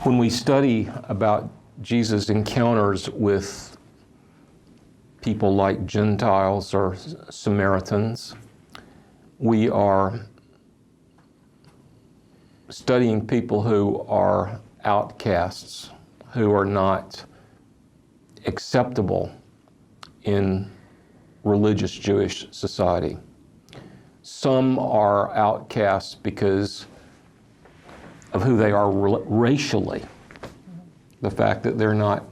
When we study about Jesus' encounters with people like Gentiles or Samaritans, we are studying people who are outcasts, who are not acceptable in religious Jewish society. Some are outcasts because of who they are racially, the fact that they're not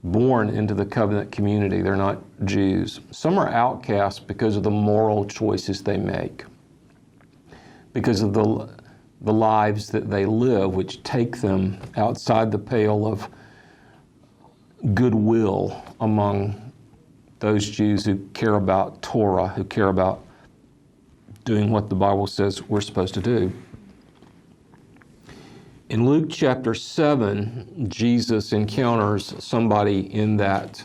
born into the covenant community, they're not Jews. Some are outcasts because of the moral choices they make, because of the lives that they live, which take them outside the pale of goodwill among those Jews who care about Torah, who care about doing what the Bible says we're supposed to do. In Luke chapter 7, Jesus encounters somebody in that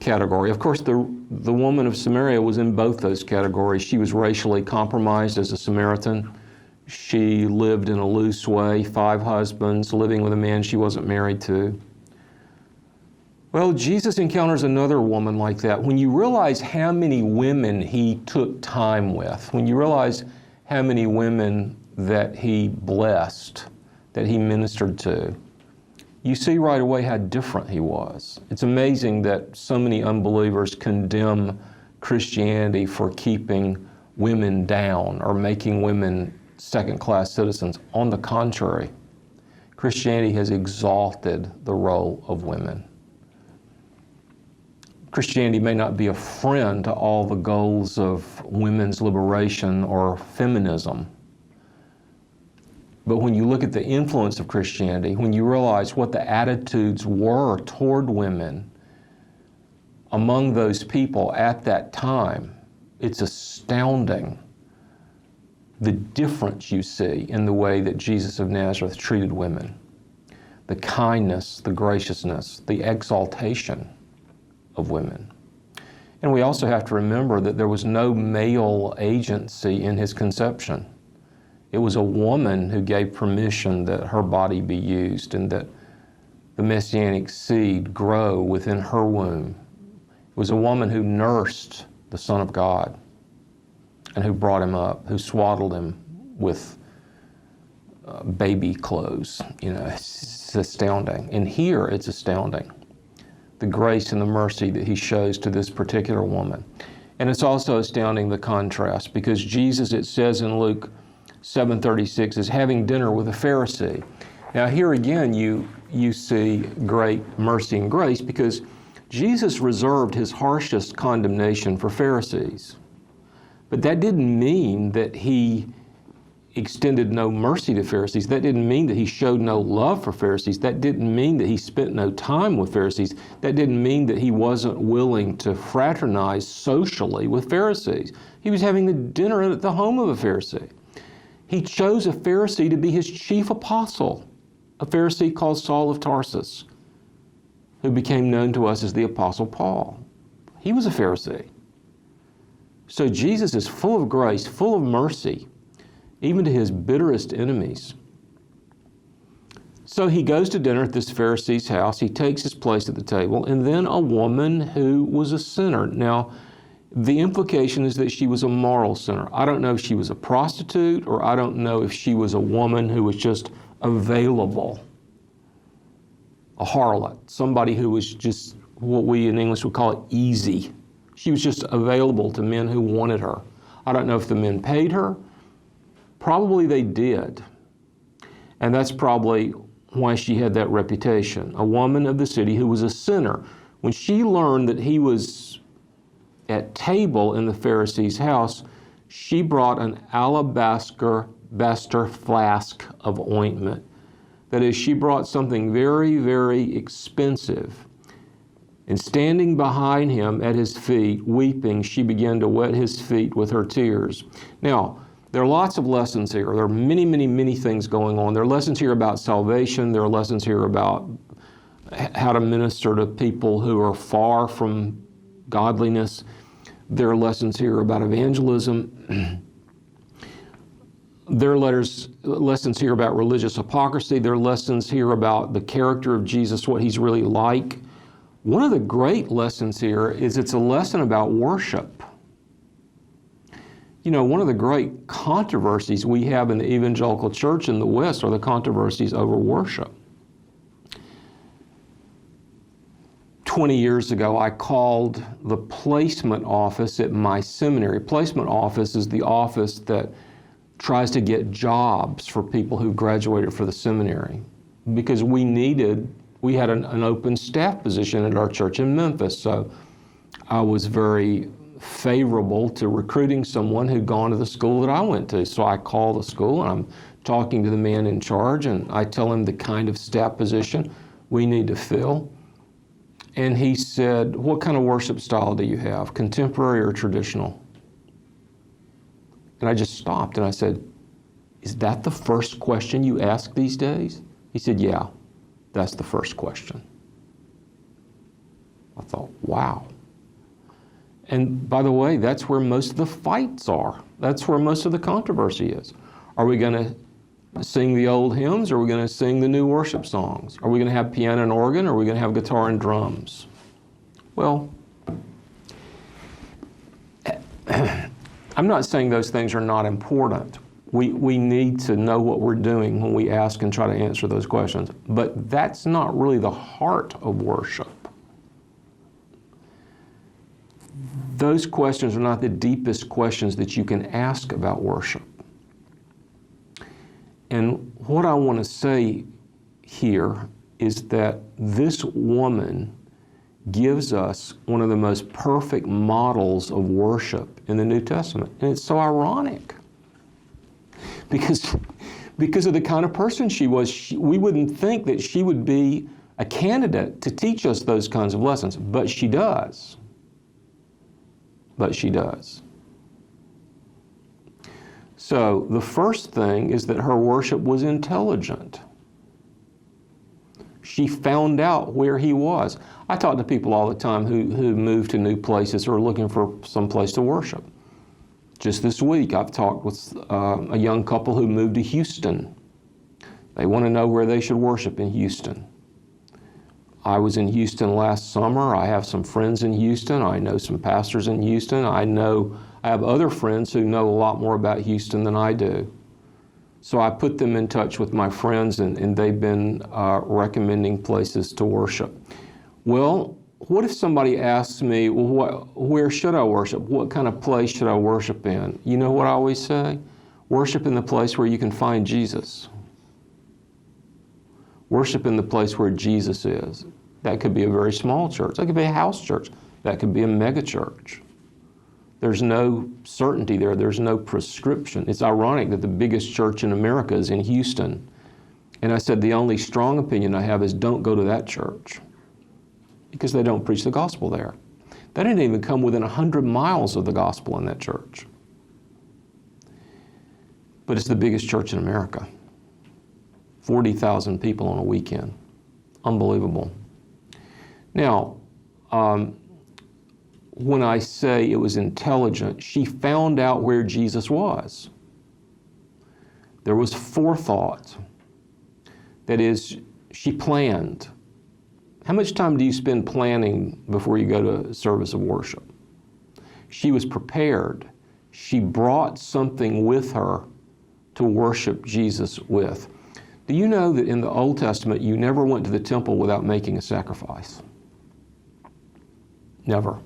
category. Of course, the woman of Samaria was in both those categories. She was racially compromised as a Samaritan. She lived in a loose way, 5 husbands, living with a man she wasn't married to. Well, Jesus encounters another woman like that. When you realize how many women he took time with, when you realize how many women that he blessed, that he ministered to, you see right away how different he was. It's amazing that so many unbelievers condemn Christianity for keeping women down or making women second-class citizens. On the contrary, Christianity has exalted the role of women. Christianity may not be a friend to all the goals of women's liberation or feminism, but when you look at the influence of Christianity, when you realize what the attitudes were toward women among those people at that time, it's astounding the difference you see in the way that Jesus of Nazareth treated women. The kindness, the graciousness, the exaltation of women. And we also have to remember that there was no male agency in his conception. It was a woman who gave permission that her body be used and that the Messianic seed grow within her womb. It was a woman who nursed the Son of God and who brought him up, who swaddled him with baby clothes. You know, it's astounding. And here it's astounding, the grace and the mercy that he shows to this particular woman. And it's also astounding the contrast, because Jesus, it says in Luke 7:36, is having dinner with a Pharisee. Now here again you see great mercy and grace, because Jesus reserved his harshest condemnation for Pharisees. But that didn't mean that he extended no mercy to Pharisees. That didn't mean that he showed no love for Pharisees. That didn't mean that he spent no time with Pharisees. That didn't mean that he wasn't willing to fraternize socially with Pharisees. He was having a dinner at the home of a Pharisee. He chose a Pharisee to be his chief apostle, a Pharisee called Saul of Tarsus, who became known to us as the Apostle Paul. He was a Pharisee. So Jesus is full of grace, full of mercy, even to his bitterest enemies. So he goes to dinner at this Pharisee's house. He takes his place at the table, and then a woman who was a sinner. Now, the implication is that she was a moral sinner. I don't know if she was a prostitute, or I don't know if she was a woman who was just available, a harlot, somebody who was just what we in English would call it easy. She was just available to men who wanted her. I don't know if the men paid her. Probably they did. And that's probably why she had that reputation. A woman of the city who was a sinner. When she learned that he was at table in the Pharisee's house, she brought an alabaster flask of ointment. That is, she brought something very, very expensive. And standing behind him at his feet, weeping, she began to wet his feet with her tears. Now, there are lots of lessons here. There are many, many, many things going on. There are lessons here about salvation. There are lessons here about how to minister to people who are far from godliness. There are lessons here about evangelism. There are lessons here about religious hypocrisy. There are lessons here about the character of Jesus, what he's really like. One of the great lessons here is it's a lesson about worship. You know, one of the great controversies we have in the evangelical church in the West are the controversies over worship. 20 years ago, I called the placement office at my seminary. Placement office is the office that tries to get jobs for people who graduated from the seminary, because we had an open staff position at our church in Memphis. So I was very favorable to recruiting someone who'd gone to the school that I went to. So I call the school and I'm talking to the man in charge, and I tell him the kind of staff position we need to fill. And he said, "What kind of worship style do you have, contemporary or traditional?" And I just stopped and I said, "Is that the first question you ask these days?" He said, "Yeah, that's the first question." I thought, wow. And by the way, that's where most of the fights are. That's where most of the controversy is. Are we going to sing the old hymns, or are we going to sing the new worship songs? Are we going to have piano and organ, or are we going to have guitar and drums? Well, I'm not saying those things are not important. We need to know what we're doing when we ask and try to answer those questions. But that's not really the heart of worship. Those questions are not the deepest questions that you can ask about worship. And what I want to say here is that this woman gives us one of the most perfect models of worship in the New Testament. And it's so ironic because of the kind of person she was. We wouldn't think that she would be a candidate to teach us those kinds of lessons, but she does. But she does. So the first thing is that her worship was intelligent. She found out where he was. I talk to people all the time who move to new places or are looking for some place to worship. Just this week, I've talked with a young couple who moved to Houston. They want to know where they should worship in Houston. I was in Houston last summer. I have some friends in Houston. I know some pastors in Houston. I have other friends who know a lot more about Houston than I do. So I put them in touch with my friends, and they've been recommending places to worship. Well, what if somebody asks me, well, where should I worship? What kind of place should I worship in? You know what I always say? Worship in the place where you can find Jesus. Worship in the place where Jesus is. That could be a very small church. That could be a house church. That could be a mega church. There's no certainty there. There's no prescription. It's ironic that the biggest church in America is in Houston. And I said the only strong opinion I have is don't go to that church, because they don't preach the gospel there. They didn't even come within 100 miles of the gospel in that church. But it's the biggest church in America. 40,000 people on a weekend. Unbelievable. Now, when I say it was intelligent, she found out where Jesus was. There was forethought. That is, she planned. How much time do you spend planning before you go to a service of worship? She was prepared. She brought something with her to worship Jesus with. Do you know that in the Old Testament, you never went to the temple without making a sacrifice? Never.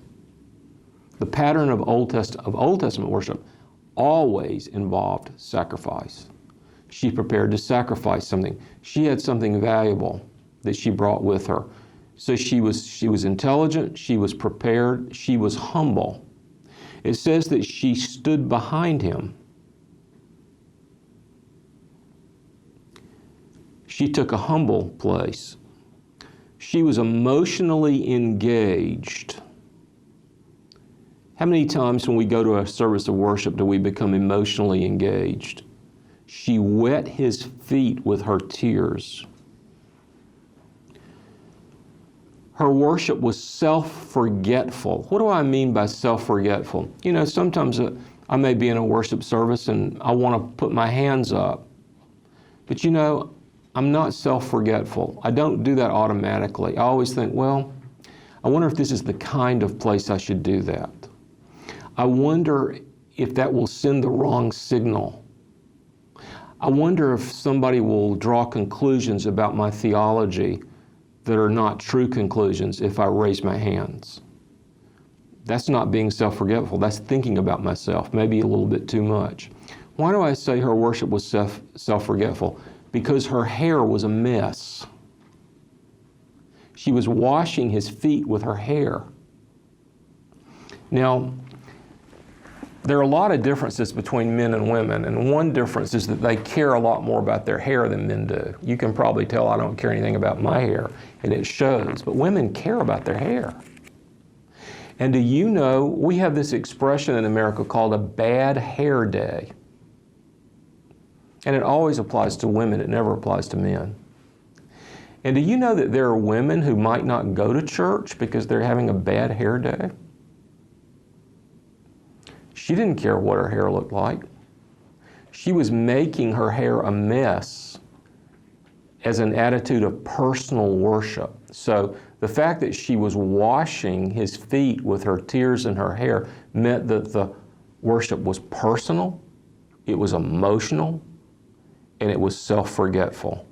The pattern of Old Testament worship always involved sacrifice. She prepared to sacrifice something. She had something valuable that she brought with her. So she was intelligent, she was prepared, she was humble. It says that she stood behind him. She took a humble place. She was emotionally engaged. How many times when we go to a service of worship do we become emotionally engaged? She wet his feet with her tears. Her worship was self-forgetful. What do I mean by self-forgetful? You know, sometimes I may be in a worship service and I want to put my hands up. But you know, I'm not self-forgetful. I don't do that automatically. I always think, well, I wonder if this is the kind of place I should do that. I wonder if that will send the wrong signal. I wonder if somebody will draw conclusions about my theology that are not true conclusions if I raise my hands. That's not being self-forgetful. That's thinking about myself, maybe a little bit too much. Why do I say her worship was self-forgetful? Because her hair was a mess. She was washing his feet with her hair. Now, there are a lot of differences between men and women, and one difference is that they care a lot more about their hair than men do. You can probably tell I don't care anything about my hair, and it shows, but women care about their hair. And do you know, we have this expression in America called a bad hair day. And it always applies to women, it never applies to men. And do you know that there are women who might not go to church because they're having a bad hair day? She didn't care what her hair looked like. She was making her hair a mess as an attitude of personal worship. So the fact that she was washing his feet with her tears and her hair meant that the worship was personal, it was emotional, and it was self-forgetful.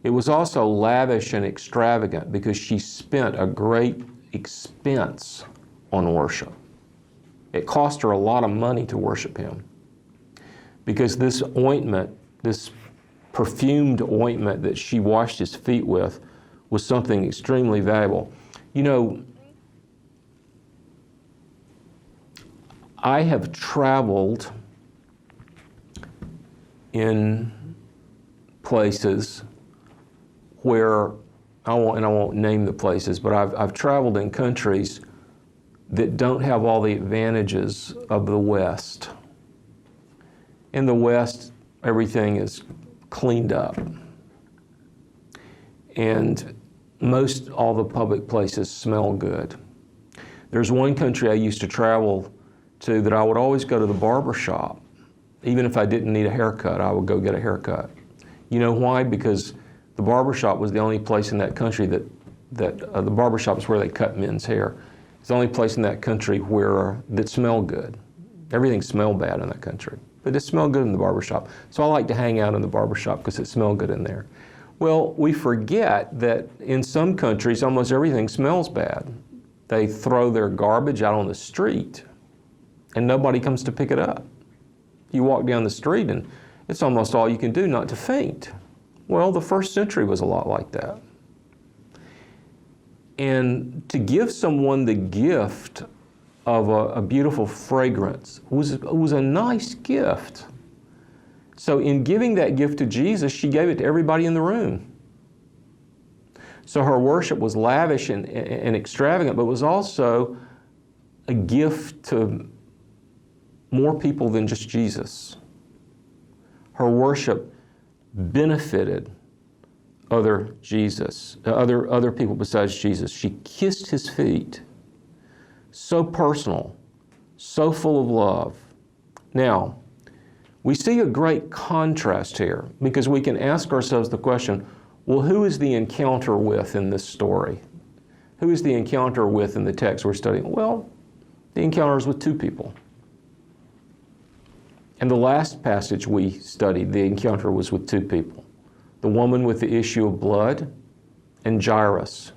It was also lavish and extravagant because she spent a great expense on worship. It cost her a lot of money to worship him because this ointment, this perfumed ointment that she washed his feet with, was something extremely valuable. You know, I have traveled in places where, I won't name the places, but I've traveled in countries that don't have all the advantages of the West. In the West, everything is cleaned up. And most all the public places smell good. There's one country I used to travel to that I would always go to the barber shop. Even if I didn't need a haircut, I would go get a haircut. You know why? Because the barber shop was the only place in that country that the barber shop is where they cut men's hair. It's the only place in that country that smelled good. Everything smelled bad in that country, but it smelled good in the barber shop. So I like to hang out in the barber shop because it smelled good in there. Well, we forget that in some countries, almost everything smells bad. They throw their garbage out on the street and nobody comes to pick it up. You walk down the street and it's almost all you can do not to faint. Well, the first century was a lot like that. And to give someone the gift of a beautiful fragrance was a nice gift. So in giving that gift to Jesus, she gave it to everybody in the room. So her worship was lavish and extravagant, but was also a gift to more people than just Jesus. Her worship benefited other people besides Jesus. She kissed his feet. So personal, so full of love. Now, we see a great contrast here because we can ask ourselves the question, well, who is the encounter with in this story? Who is the encounter with in the text we're studying? Well, the encounter is with two people. And the last passage we studied, the encounter was with two people. The woman with the issue of blood and Jairus.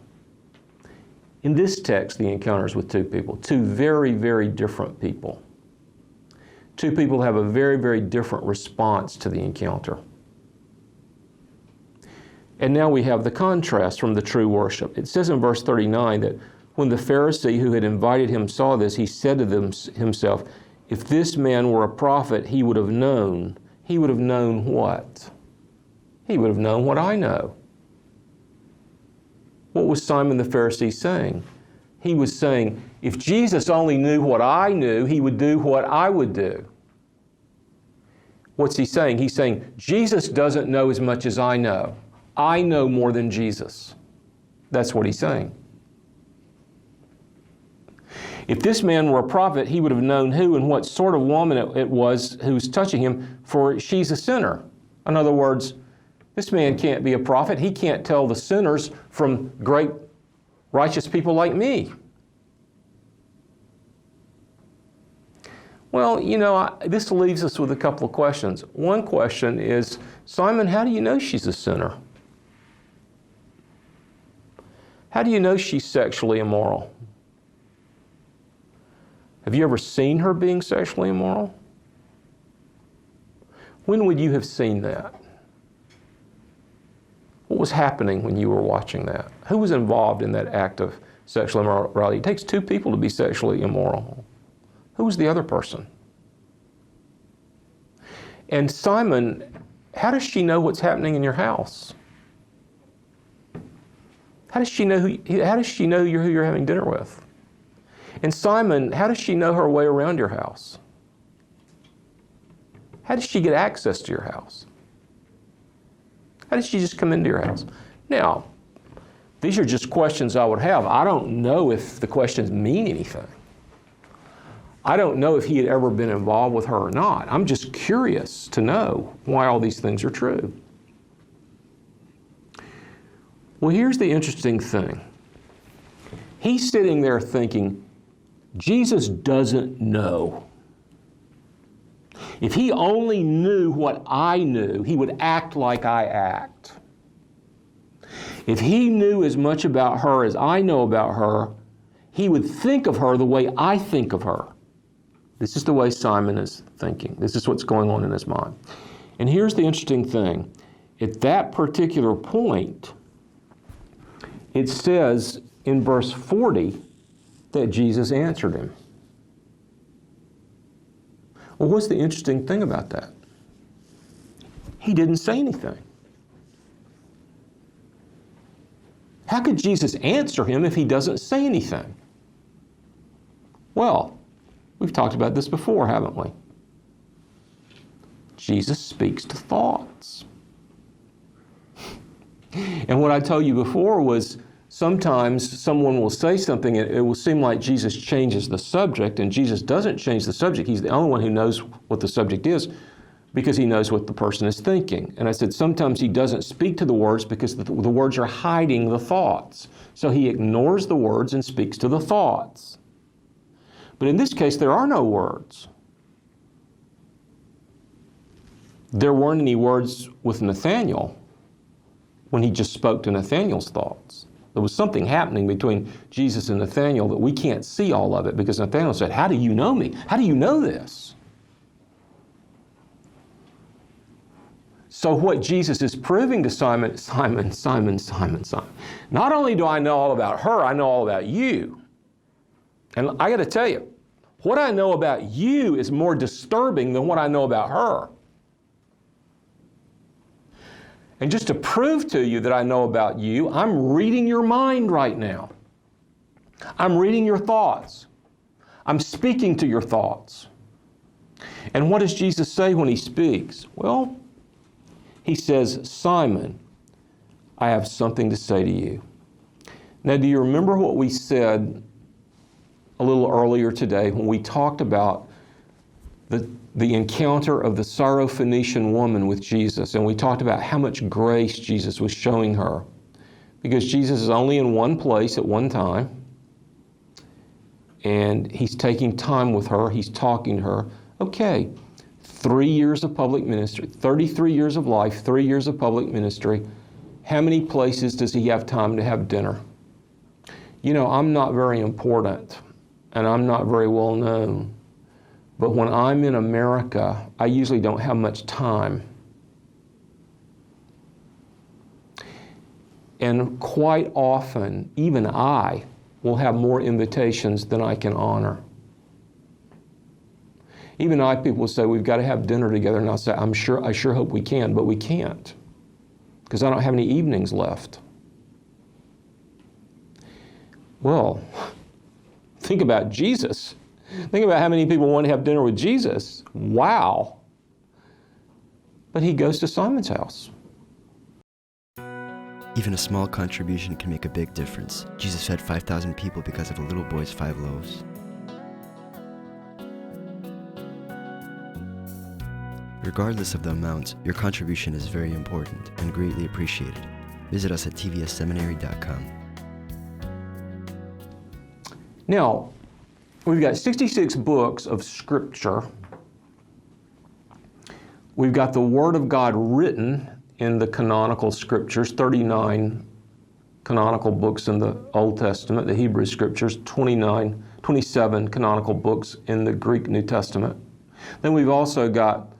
In this text, the encounter is with two people, two very, very different people. Two people have a very, very different response to the encounter. And now we have the contrast from the true worship. It says in verse 39 that when the Pharisee who had invited him saw this, he said to himself, if this man were a prophet, he would have known. He would have known what? He would have known what I know. What was Simon the Pharisee saying? He was saying, if Jesus only knew what I knew, he would do what I would do. What's he saying? He's saying, Jesus doesn't know as much as I know. I know more than Jesus. That's what he's saying. If this man were a prophet, he would have known who and what sort of woman it was who was touching him, for she's a sinner. In other words, this man can't be a prophet. He can't tell the sinners from great righteous people like me. Well, this leaves us with a couple of questions. One question is, Simon, how do you know she's a sinner? How do you know she's sexually immoral? Have you ever seen her being sexually immoral? When would you have seen that? What was happening when you were watching that? Who was involved in that act of sexual immorality? It takes two people to be sexually immoral. Who was the other person? And Simon, how does she know what's happening in your house? How does she know who you're having dinner with? And Simon, how does she know her way around your house? How does she get access to your house? How did she just come into your house? Now, these are just questions I would have. I don't know if the questions mean anything. I don't know if he had ever been involved with her or not. I'm just curious to know why all these things are true. Well, here's the interesting thing. He's sitting there thinking, Jesus doesn't know. If he only knew what I knew, he would act like I act. If he knew as much about her as I know about her, he would think of her the way I think of her. This is the way Simon is thinking. This is what's going on in his mind. And here's the interesting thing. At that particular point, it says in verse 40 that Jesus answered him. Well, what's the interesting thing about that? He didn't say anything. How could Jesus answer him if he doesn't say anything? Well, we've talked about this before, haven't we? Jesus speaks to thoughts. And what I told you before was sometimes someone will say something and it will seem like Jesus changes the subject, and Jesus doesn't change the subject. He's the only one who knows what the subject is because he knows what the person is thinking. And I said sometimes he doesn't speak to the words because the words are hiding the thoughts. So he ignores the words and speaks to the thoughts. But in this case, there are no words. There weren't any words with Nathanael when he just spoke to Nathanael's thoughts. There was something happening between Jesus and Nathanael that we can't see all of it because Nathanael said, "How do you know me? How do you know this?" So what Jesus is proving to Simon, not only do I know all about her, I know all about you. And I got to tell you, what I know about you is more disturbing than what I know about her. And just to prove to you that I know about you, I'm reading your mind right now. I'm reading your thoughts. I'm speaking to your thoughts. And what does Jesus say when he speaks? Well, he says, "Simon, I have something to say to you." Now, do you remember what we said a little earlier today when we talked about the encounter of the Syrophoenician woman with Jesus, and we talked about how much grace Jesus was showing her, because Jesus is only in one place at one time, and he's taking time with her, he's talking to her. Okay, 3 years of public ministry, 33 years of life, 3 years of public ministry. How many places does he have time to have dinner? You know, I'm not very important, and I'm not very well known. But when I'm in America, I usually don't have much time. And quite often, even I will have more invitations than I can honor. Even people will say, "We've got to have dinner together." And I'll say, I sure hope we can, but we can't because I don't have any evenings left. Well, think about Jesus. Think about how many people want to have dinner with Jesus. Wow. But he goes to Simon's house. Even a small contribution can make a big difference. Jesus fed 5,000 people because of a little boy's 5 loaves. Regardless of the amount, your contribution is very important and greatly appreciated. Visit us at tvsseminary.com. Now, we've got 66 books of Scripture. We've got the Word of God written in the canonical Scriptures, 39 canonical books in the Old Testament, the Hebrew Scriptures, 27 canonical books in the Greek New Testament. Then we've also got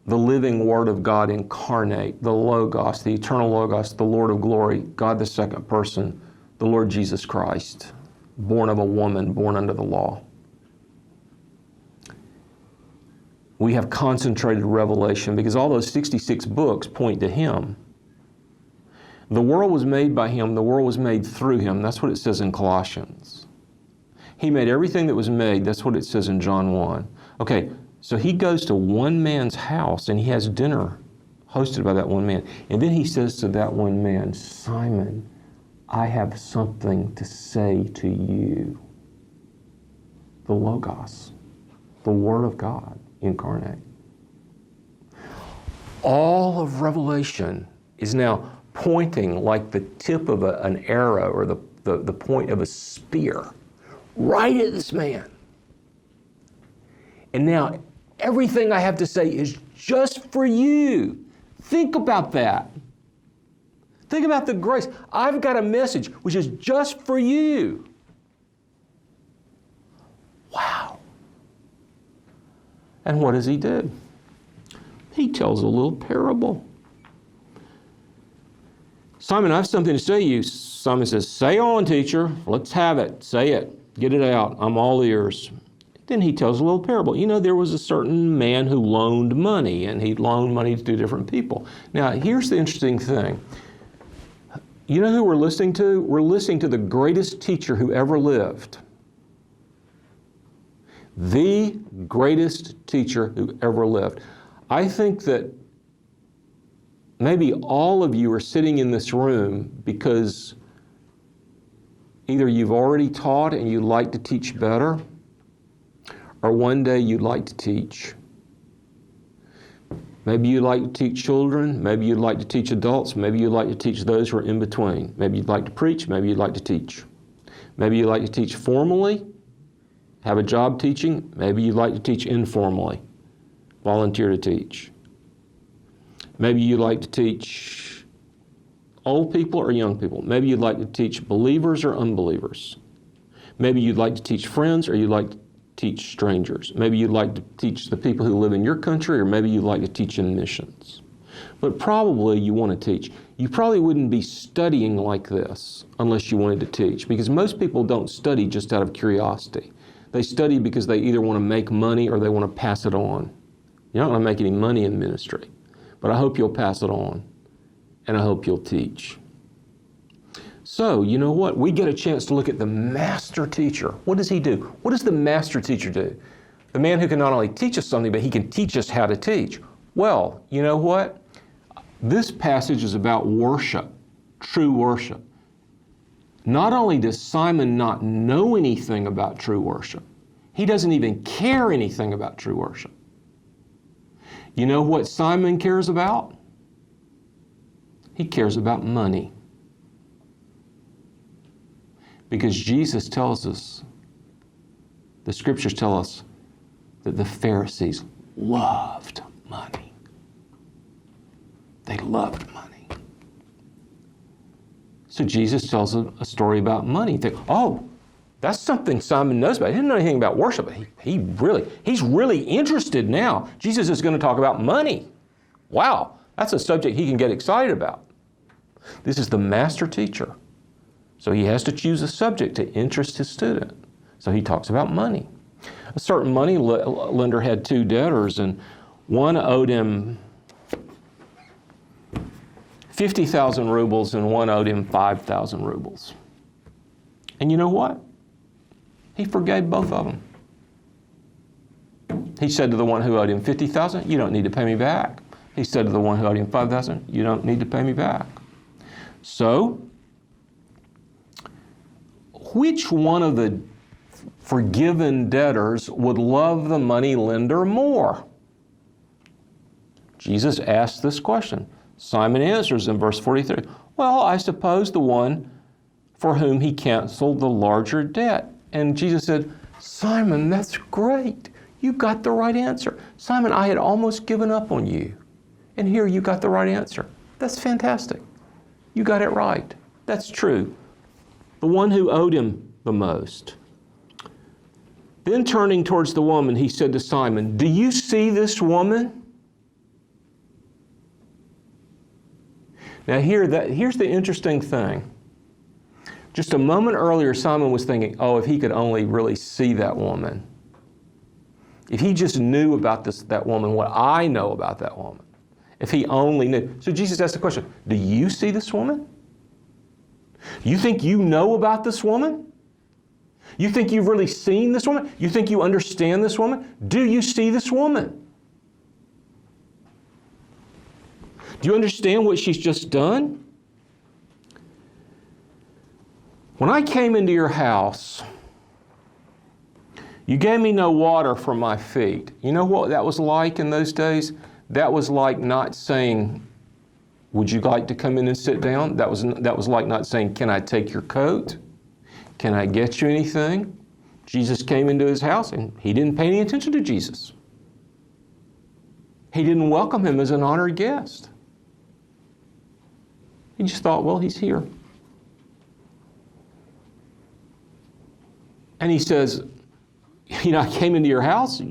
the living Word of God incarnate, the Logos, the eternal Logos, the Lord of glory, God the second person, the Lord Jesus Christ, born of a woman, born under the law. We have concentrated revelation because all those 66 books point to Him. The world was made by Him, the world was made through Him. That's what it says in Colossians. He made everything that was made. That's what it says in John 1. Okay, so He goes to one man's house and He has dinner hosted by that one man. And then He says to that one man, Simon, I have something to say to you. The Logos, the Word of God incarnate. All of Revelation is now pointing like the tip of an arrow or the point of a spear right at this man. And now everything I have to say is just for you. Think about that. Think about the grace. I've got a message which is just for you. Wow. And what does He do? He tells a little parable. Simon, I have something to say to you. Simon says, say on, teacher. Let's have it. Say it. Get it out. I'm all ears. Then He tells a little parable. You know, there was a certain man who loaned money, and he loaned money to different people. Now, here's the interesting thing. You know who we're listening to? We're listening to the greatest teacher who ever lived. The greatest teacher who ever lived. I think that maybe all of you are sitting in this room because either you've already taught and you'd like to teach better, or one day you'd like to teach. Maybe you'd like to teach children, maybe you'd like to teach adults, maybe you'd like to teach those who are in between. Maybe you'd like to preach, maybe you'd like to teach. Maybe you'd like to teach formally, have a job teaching, maybe you'd like to teach informally, volunteer to teach. Maybe you'd like to teach old people or young people. Maybe you'd like to teach believers or unbelievers. Maybe you'd like to teach friends or you'd like to teach strangers. Maybe you'd like to teach the people who live in your country, or maybe you'd like to teach in missions. But probably you want to teach. You probably wouldn't be studying like this unless you wanted to teach, because most people don't study just out of curiosity. They study because they either want to make money or they want to pass it on. You're not going to make any money in ministry, but I hope you'll pass it on, and I hope you'll teach. So, you know what? We get a chance to look at the master teacher. What does he do? What does the master teacher do? The man who can not only teach us something, but he can teach us how to teach. Well, you know what? This passage is about worship, true worship. Not only does Simon not know anything about true worship, he doesn't even care anything about true worship. You know what Simon cares about? He cares about money. Because Jesus tells us, the Scriptures tell us, that the Pharisees loved money. They loved money. So Jesus tells a story about money. You think, oh, that's something Simon knows about. He didn't know anything about worship. He's really interested now. Jesus is going to talk about money. Wow, that's a subject he can get excited about. This is the master teacher. So he has to choose a subject to interest his student. So he talks about money. A certain money lender had two debtors, and one owed him 50,000 rubles and one owed him 5,000 rubles. And you know what? He forgave both of them. He said to the one who owed him 50,000, you don't need to pay me back. He said to the one who owed him 5,000, you don't need to pay me back. So, which one of the forgiven debtors would love the money lender more? Jesus asks this question. Simon answers in verse 43, well, I suppose the one for whom he canceled the larger debt. And Jesus said, Simon, that's great. You got the right answer. Simon, I had almost given up on you. And here you got the right answer. That's fantastic. You got it right. That's true. The one who owed him the most. Then turning towards the woman, he said to Simon, do you see this woman? Now here's the interesting thing. Just a moment earlier, Simon was thinking, oh, if he could only really see that woman. If he just knew about that woman, what I know about that woman. If he only knew. So Jesus asked the question, do you see this woman? You think you know about this woman? You think you've really seen this woman? You think you understand this woman? Do you see this woman? Do you understand what she's just done? When I came into your house, you gave me no water for my feet. You know what that was like in those days? That was like not saying, would you like to come in and sit down? That was like not saying, can I take your coat? Can I get you anything? Jesus came into his house and he didn't pay any attention to Jesus. He didn't welcome him as an honored guest. He just thought, well, he's here. And he says, you know, I came into your house.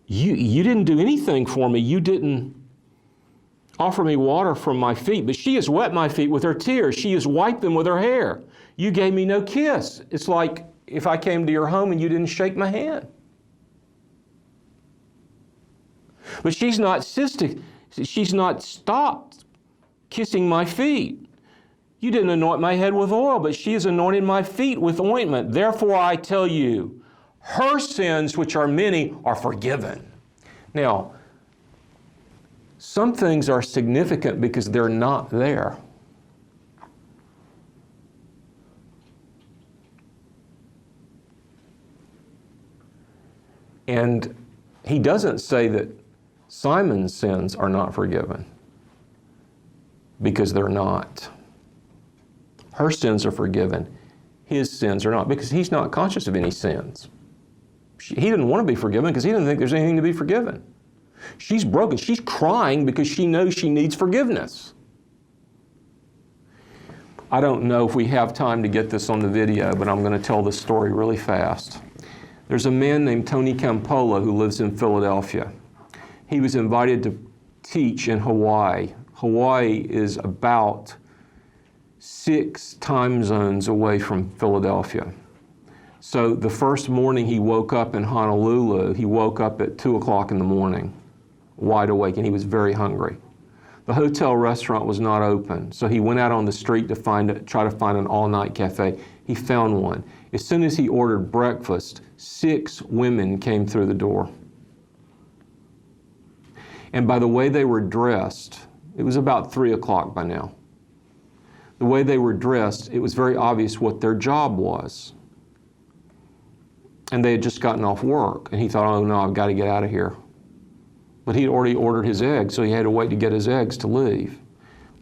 You didn't do anything for me. You didn't offer me water from my feet. But she has wet my feet with her tears. She has wiped them with her hair. You gave me no kiss. It's like if I came to your home and you didn't shake my hand. But she's not stopped kissing my feet. You didn't anoint my head with oil, but she has anointed my feet with ointment. Therefore I tell you, her sins, which are many, are forgiven. Now, some things are significant because they're not there. And he doesn't say that Simon's sins are not forgiven, because they're not. Her sins are forgiven. His sins are not, because he's not conscious of any sins. He didn't want to be forgiven because he didn't think there's anything to be forgiven. She's broken. She's crying because she knows she needs forgiveness. I don't know if we have time to get this on the video, but I'm going to tell this story really fast. There's a man named Tony Campolo who lives in Philadelphia. He was invited to teach in Hawaii. Hawaii is about 6 time zones away from Philadelphia. So the first morning he woke up in Honolulu, he woke up at 2 o'clock in the morning, wide awake, and he was very hungry. The hotel restaurant was not open, so he went out on the street to try to find an all-night cafe. He found one. As soon as he ordered breakfast, 6 women came through the door. And by the way they were dressed, it was about 3 o'clock by now. The way they were dressed, it was very obvious what their job was. And they had just gotten off work, and he thought, oh no, I've got to get out of here. But he'd already ordered his eggs, so he had to wait to get his eggs to leave.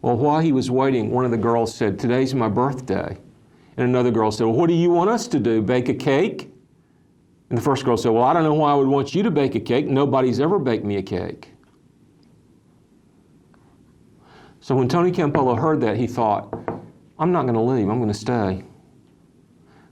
Well, while he was waiting, one of the girls said, today's my birthday. And another girl said, well, what do you want us to do, bake a cake? And the first girl said, well, I don't know why I would want you to bake a cake. Nobody's ever baked me a cake. So when Tony Campolo heard that, he thought, I'm not going to leave, I'm going to stay.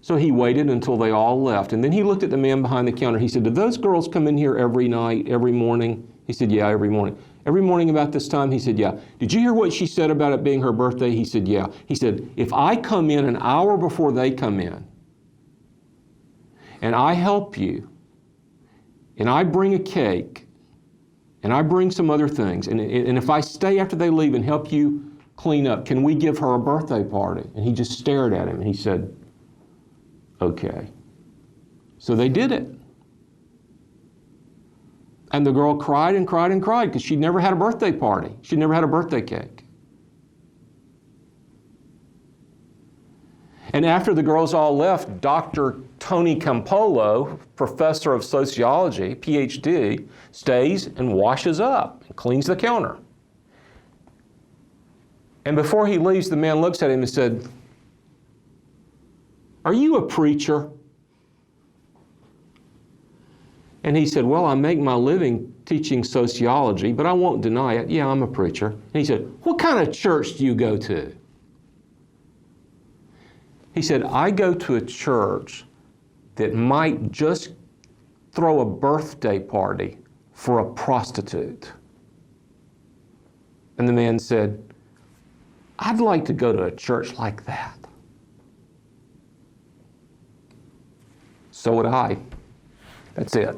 So he waited until they all left. And then he looked at the man behind the counter. He said, do those girls come in here every night, every morning? He said, yeah, every morning. Every morning about this time? He said, yeah. Did you hear what she said about it being her birthday? He said, yeah. He said, if I come in an hour before they come in, and I help you, and I bring a cake, and I bring some other things, and if I stay after they leave and help you clean up, can we give her a birthday party? And he just stared at him, and he said, okay. So they did it. And the girl cried and cried and cried because she'd never had a birthday party. She'd never had a birthday cake. And after the girls all left, Dr. Tony Campolo, professor of sociology, PhD, stays and washes up and cleans the counter. And before he leaves, the man looks at him and said, "Are you a preacher?" And he said, "Well, I make my living teaching sociology, but I won't deny it. Yeah, I'm a preacher." And he said, "What kind of church do you go to?" He said, "I go to a church that might just throw a birthday party for a prostitute." And the man said, "I'd like to go to a church like that." So would I. That's it.